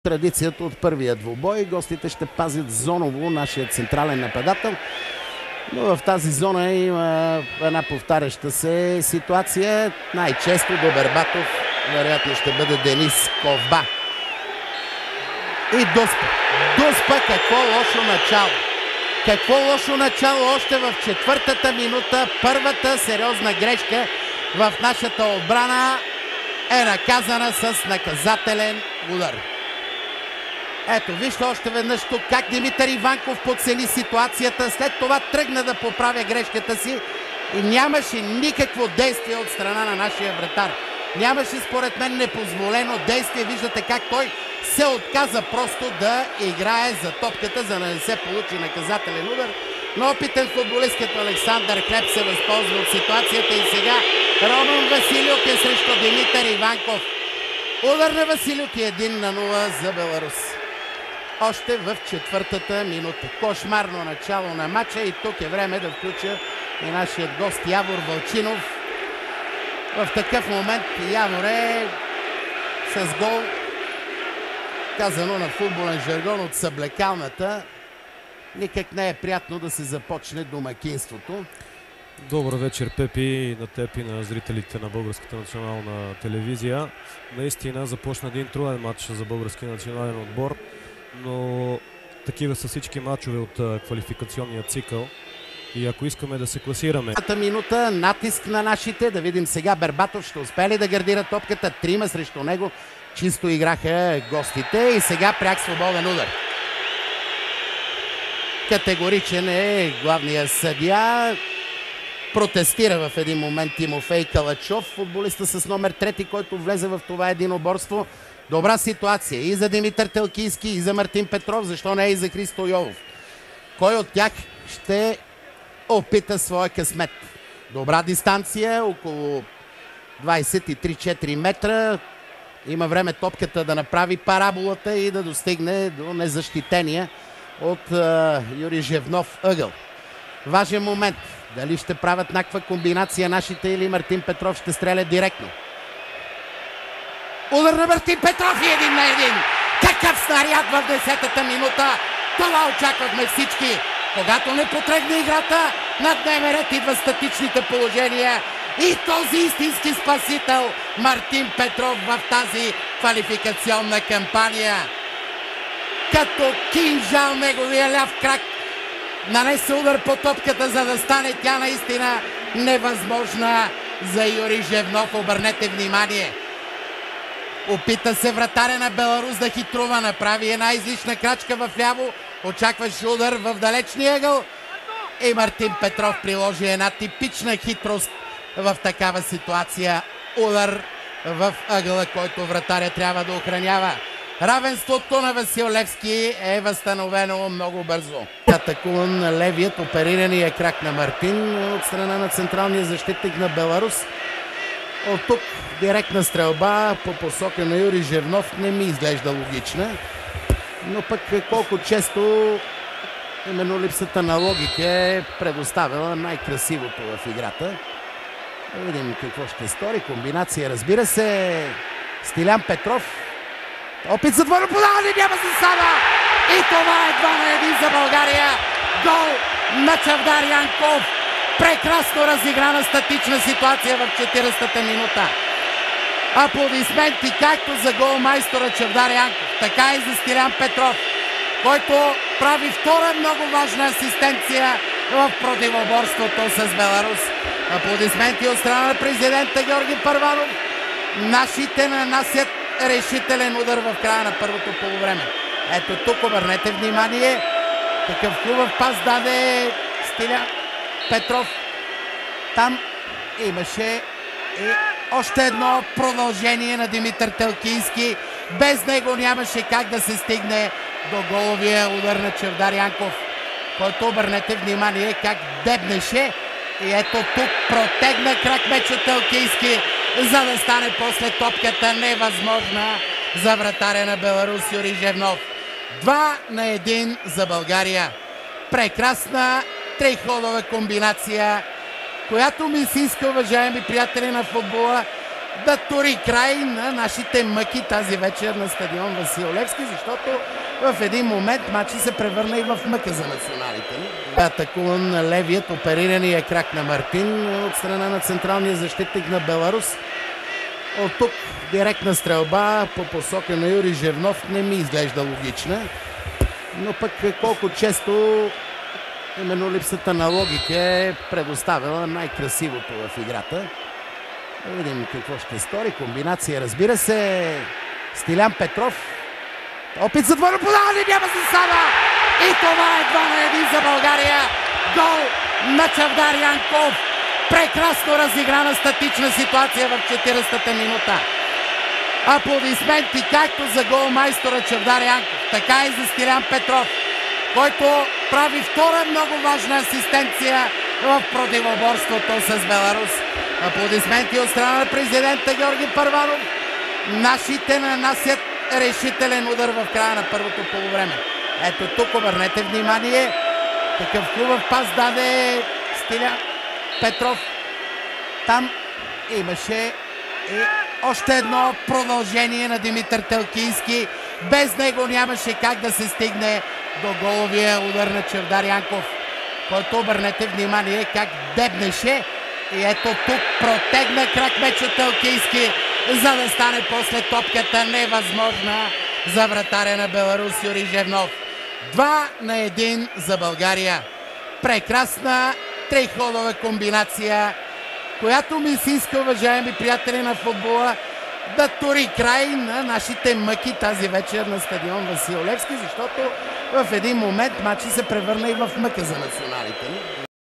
Традицията от първия двубой. Гостите ще пазят зоново нашия централен нападател. Но в тази зона има една повтаряща се ситуация. Най-често до Бербатов вероятно ще бъде Денис Ковба. И Дуспа, какво лошо начало. Какво лошо начало още в четвъртата минута. Първата сериозна грешка в нашата отбрана е наказана с наказателен удар. Ето, вижте още веднъж тук как Димитър Иванков подцени ситуацията. След това тръгна да поправя грешката си и нямаше никакво действие от страна на нашия вратар. Нямаше според мен непозволено действие. Виждате как той се отказа просто да играе за топката, за да не се получи наказателен удар. Но опитен футболист като Александър Хлеб се възползва от ситуацията и сега Роман Василюк е срещу Димитър Иванков. Удар на Василюк и 1-0 за Беларус. Още в четвъртата минута. Кошмарно начало на матча и тук е време да включа и нашият гост Явор Вълчинов. В такъв момент Явор е с гол, казано на футболен жаргон, от съблекалната. Никак не е приятно да се започне домакинството. Добър вечер, Пепи, на теб и на зрителите на Българската национална телевизия. Наистина започна един труден матч за българския национален отбор, но такива са всички матчове от квалификационния цикъл. И ако искаме да се класираме... Минута, натиск на нашите. Да видим сега Бербатов ще успее ли да гардира топката. Трима срещу него. Чисто играха гостите и сега пряк свободен удар. Категоричен е главният съдия. Протестира в един момент Тимофей Калачов, футболиста с номер 3, който влезе в това единоборство. Добра ситуация и за Димитър Телкийски, и за Мартин Петров, защо не и за Христо Йолов. Кой от тях ще опита своя късмет? Добра дистанция, около 23-4 метра. Има време топката да направи параболата и да достигне до незащитения от Юрий Жевнов ъгъл. Важен момент. Дали ще правят някаква комбинация нашите или Мартин Петров ще стреля директно. Удар на Мартин Петров и 1-1. Какъв снаряд в 10-та минута. Това очаквахме всички. Когато не потръгне играта, на дневен ред идва статичните положения. И този истински спасител Мартин Петров в тази квалификационна кампания. Като кинжал неговия ляв крак нанесе удар по топката, за да стане тя наистина невъзможна за Юрий Жевнов. Обърнете внимание. Опита се вратаря на Беларус да хитрува, направи една излишна крачка в ляво, очакваше удар в далечния ъгъл и Мартин Петров приложи една типична хитрост в такава ситуация. Удар в ъгъла, който вратаря трябва да охранява. Равенството на Васил Левски е възстановено много бързо. Атакуван на левият, оперирания крак на Мартин от страна на централния защитник на Беларус. От тук директна стрелба по посока на Юрий Жевнов не ми изглежда логична. Но пък колко често именно липсата на логика е предоставила най-красивото в играта. Да видим какво ще стори. Комбинация, разбира се. Стилян Петров. Опит за двойно подаване, няма засада! И това е 2-1 за България. Гол на Чавдар Янков. Прекрасно разиграна статична ситуация в 40-та минута. Аплодисменти както за голмайстора Чавдар Янков, така и за Стилян Петров, който прави втора много важна асистенция в противоборството с Беларус. Аплодисменти от страна на президента Георги Първанов. Нашите нанасят решителен удар в края на първото полувреме. Ето тук обърнете внимание. Такъв хубав пас даде Стилян Петров. Там имаше и още едно продължение на Димитър Телкийски. Без него нямаше как да се стигне до головия удар на Чавдар Янков, който обърнете внимание как дебнеше. И ето тук протегна крак Мечо Телкийски, за да стане после топката невъзможна за вратаря на Беларус Юрий Жевнов. 2-1 за България. Прекрасна триходова комбинация, която ми се иска, уважаеми приятели на футбола, да тури край на нашите мъки тази вечер на стадион Васил Левски, защото в един момент матчът се превърна и в мъка за националите. Атакуван на левият, оперирания крак на Мартин от страна на централния защитник на Беларус. От тук директна стрелба по посока на Юрий Жевнов не ми изглежда логична. Но пък колко често именно липсата на логика е предоставила най-красивото в играта. Да видим какво ще стори. Комбинация, разбира се. Стилян Петров. Опит за двойно подаване, няма засада! И това е 2-1 за България. Гол на Чавдар Янков. Прекрасно разиграна статична ситуация в 40-та минута. Аплодисменти както за голмайстора Чавдар Янков, така и за Стилян Петров, който прави втора много важна асистенция в противоборството с Беларус. Аплодисменти от страна на президента Георги Първанов. Нашите нанасят решителен удар в края на първото полувреме. Ето тук обърнете внимание какъв хубав пас даде Стилян Петров. Там имаше и още едно продължение на Димитър Телкийски. Без него нямаше как да се стигне до головия удар на Чавдар Янков, който обърнете внимание как дебнеше. И ето тук протегна крак Мечо Телкийски, за да стане после топката невъзможна за вратаря на Беларус Юрий Жевнов. 2-1 за България. Прекрасна триходова комбинация, която ми се иска, уважаеми приятели на футбола, да тури край на нашите мъки тази вечер на стадион Васил Левски, защото в един момент матчът се превърна и в мъка за националите.